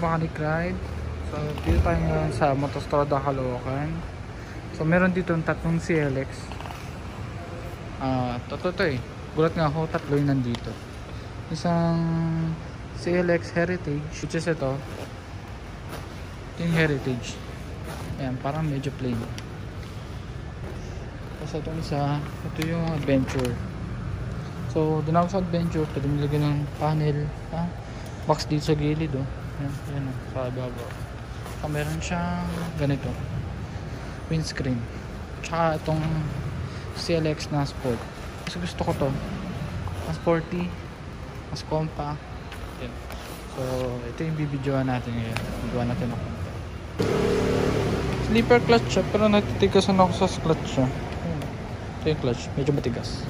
Mechanic Ride. So dito tayo ngayon sa Motostrada Caloocan. So meron dito yung tatlong CLX. Totoo eh. Gulat nga ako, tatlo yung nandito. Isang CLX Heritage, which is ito. Ito yung Heritage. Ayan, parang medyo plain. Tapos itong isa, ito yung Adventure. So doon ako sa Adventure, pwede mo lagyan ng panel, box dito sa gilid, oh. Yan, sa ibabaw. So meron siyang ganito, windscreen. Tsaka itong CLX na sport. Kasi gusto ko to, mas sporty, mas compact. Yan. So ito yung bibidyoan natin ngayon. Bibidyoan natin ako. Slipper clutch siya, pero natitigasan ako sa clutch siya. Ito yung clutch, medyo matigas.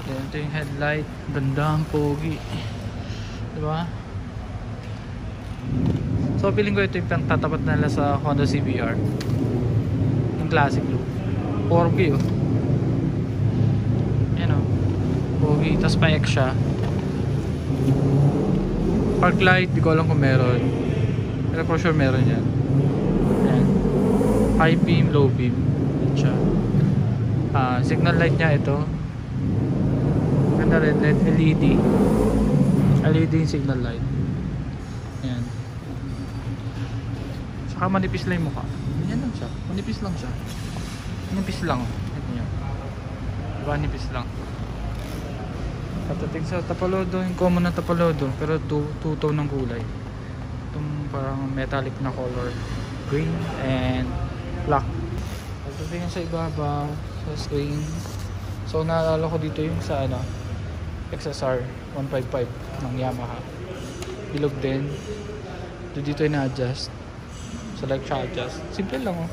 Ito yung headlight, ganda, pogi, diba? So feeling ko ito yung tatapat nila sa Honda CBR, yung classic look. Pogi, oh. Yan, oh, pogi, tas pa X siya. Park light, di ko alam kung meron, pero for sure meron yan. Yan. High beam, low beam. Yan siya. Signal light niya ito. Ganda rin, LED yung signal light. Ayan. Saka manipis lang yung mukha. Yan lang siya, manipis lang siya. Manipis lang, ito nyo, diba, manipis lang. Patating sa Tapalodo, yung common na Tapalodo, pero two-tone ng kulay. Itong parang metallic na color, green and black. Patating sa ibabaw, sa screen. So naalala ko dito yung sa XSR 155 ng Yamaha. Bilog din. Dito yung na-adjust. So like siya adjust. Simple lang, oh.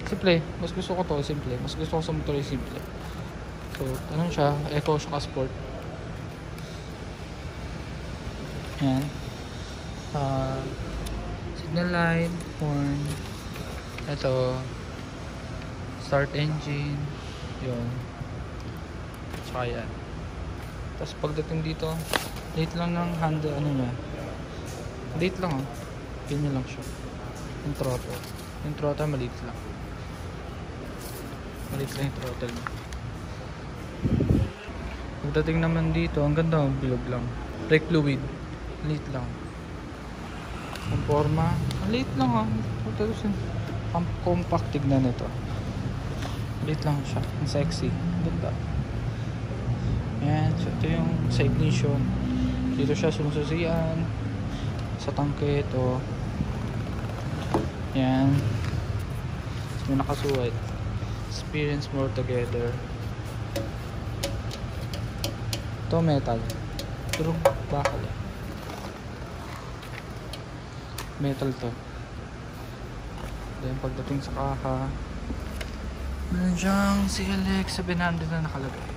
Simple. Mas gusto ko to simple. Mas gusto ko sa motor yung simple. So ano siya, eco siya ka-sport. Yan. Signal light, horn. Ito, start engine. Yun. Tsaka yan. Tapos pagdating dito, late lang ng handle, niya. Late lang, oh. Ganyan lang siya. Yung throttle. Yung throttle maliit lang. Maliit lang yung throttle. Pagdating naman dito, ang ganda, oh, bilog lang. Brake fluid. Maliit lang. Conforma. Maliit lang, oh. Ang compact tignan nito. Maliit lang siya. Ang sexy. Ganda. Yan, so ito yung sa ignition. Dito siya sumususian. Sa tangke ito. Yan. So may nakasuwat. Experience more together. Ito metal. Pero bakal. Metal to. Then pagdating sa kaha, meron siyang CLX 700 na nakalagay.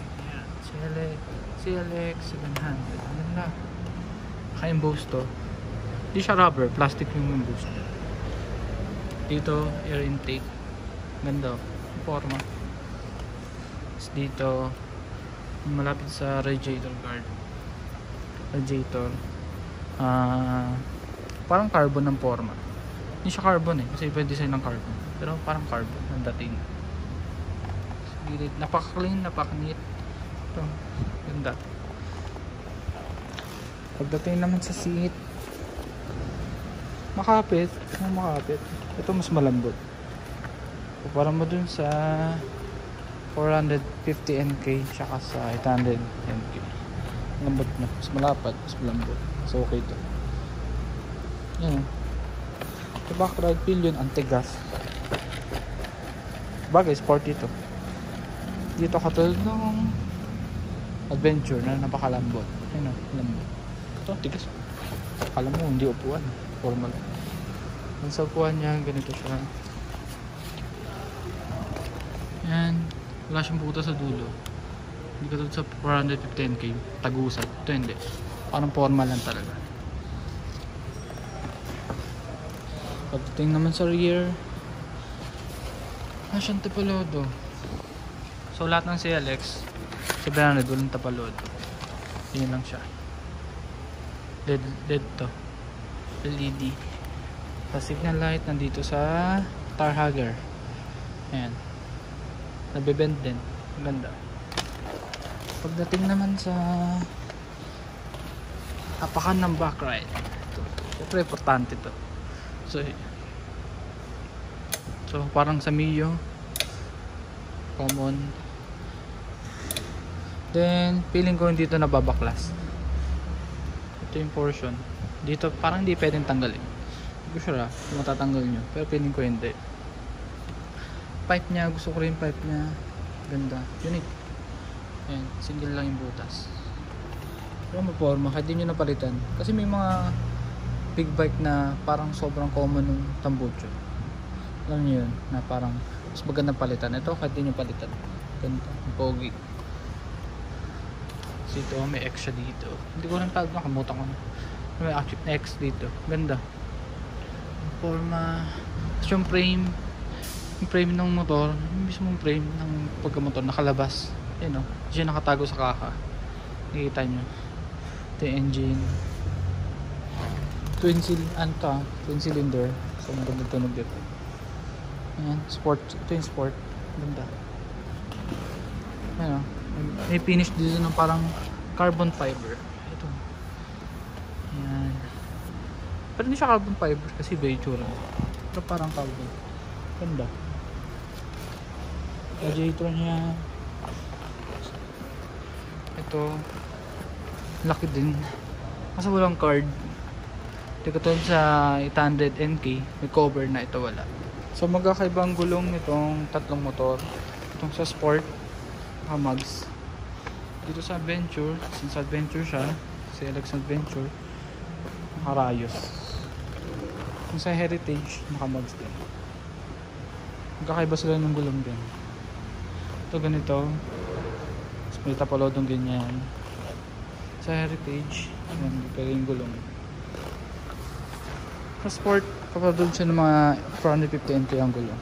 CLX 700. Ano na? Naka-emboss to. Hindi siya rubber, plastic yung emboss. Dito, air intake. Ganda. Forma. Tapos dito, malapit sa radiator guard. Radiator. Parang carbon ng forma. Hindi siya carbon eh, kasi iba yung design ng carbon. Pero parang carbon ang dating. Napaka-clean, napaka-neat. Ito, ganda. Pagdating naman sa seat, makapit. Ito mas malambot. Kumpara mo dun sa 450 NK tsaka sa 800 NK. Lambot na, mas malapad, mas malambot. So okay to. Yan. Sa back ride feel yun, anti-gas. Bagay, sporty to. Dito katulad ng Adventure na napakalambot. Ayun, lambot. Ito, tigas. Alam mo, hindi upuan. Formal. Ang sa upuan niya, ganito siya. Yan. Wala siyang buta sa dulo. Hindi katulad sa 415K. Tagusan. Ito hindi. Parang formal lang talaga. Pagdating naman sa rear, siyang Tapalodo. So lahat ng CLX 700 walang Tapalodo. Yun lang siya. LED to. LED. Sa signal light nandito sa tar hugger. Ayan. Nabebend din. Ganda. Pagdating naman sa apakan ng backride. Ito importante to. So parang sa Mio common. Then feeling ko hindi ito nababaklas. Ito yung portion. Dito parang hindi pwedeng tanggalin. Hindi ko sure kung matatanggal nyo. Pero feeling ko hindi. Pipe niya, gusto ko rin pipe niya. Ganda. Unique. Ayan, single lang yung butas. Pero maporma, kahit di nyo napalitan. Kasi may mga big bike na parang sobrang common ng tambucho. Alam nyo yun, na parang mas magandang palitan. Ito kahit di nyo palitan. Ganda, pogi. Kasi ito, may X siya dito. Hindi ko rin tawag, nakamutan ko na. May X dito. Ganda. Forma. Yung frame ng motor, yung mismong frame ng pagkamotor nakalabas. Ayun o, siya nakatago sa kaka. Nakikita nyo. Ito yung engine. Twin cylinder. So maganda tunog dito. Ayan, sport. Ito yung sport. Ganda. Ayan o. May finish dito ng parang carbon fiber. Ito. Ayan. Pero hindi siya carbon fiber kasi beige lang. Pero parang carbon. Ganda. Radiator niya. Ito. Laki din. Kasi walang card. Hindi ko tulad sa 800 NK. May cover na, ito wala. So magkakaibang gulong itong tatlong motor. Itong sa sport mags. Dito sa adventure, since adventure siya, CLX adventure, nakarayos. Yung sa heritage, nakamags din. Magkakaiba sila ng gulong din. Ito ganito. Tapos may tapalodong ganyan. Sa heritage, ganito yung gulong. Sa sport, kapag siya ng mga 450 NK ang gulong.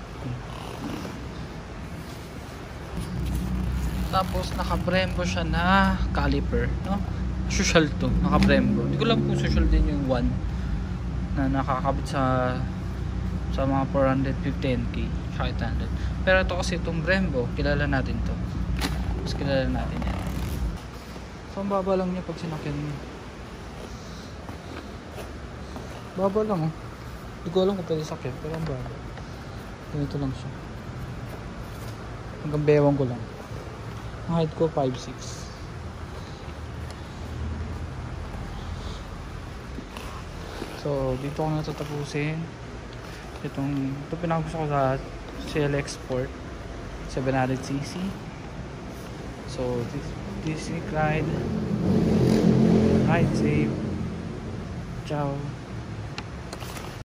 Tapos naka-Brembo siya na caliper, no? Social to, naka-Brembo. Hindi ko lang kung social din yung 1 na nakakabit sa mga 450 NK, 800. Pero ito kasi itong Brembo, kilala natin to. Mas kilala natin yan. So ang baba lang niya pag sinakyan mo. Baba lang oh. Hindi ko alam kung pwede sakyan, pero ang baba. Ganito lang siya. Hanggang bewang ko lang. Ang height ko 5'6". So dito ko natatapusin. Ito pinakagusto ko sa CLX Sport 700cc. So this ride safe. Ciao.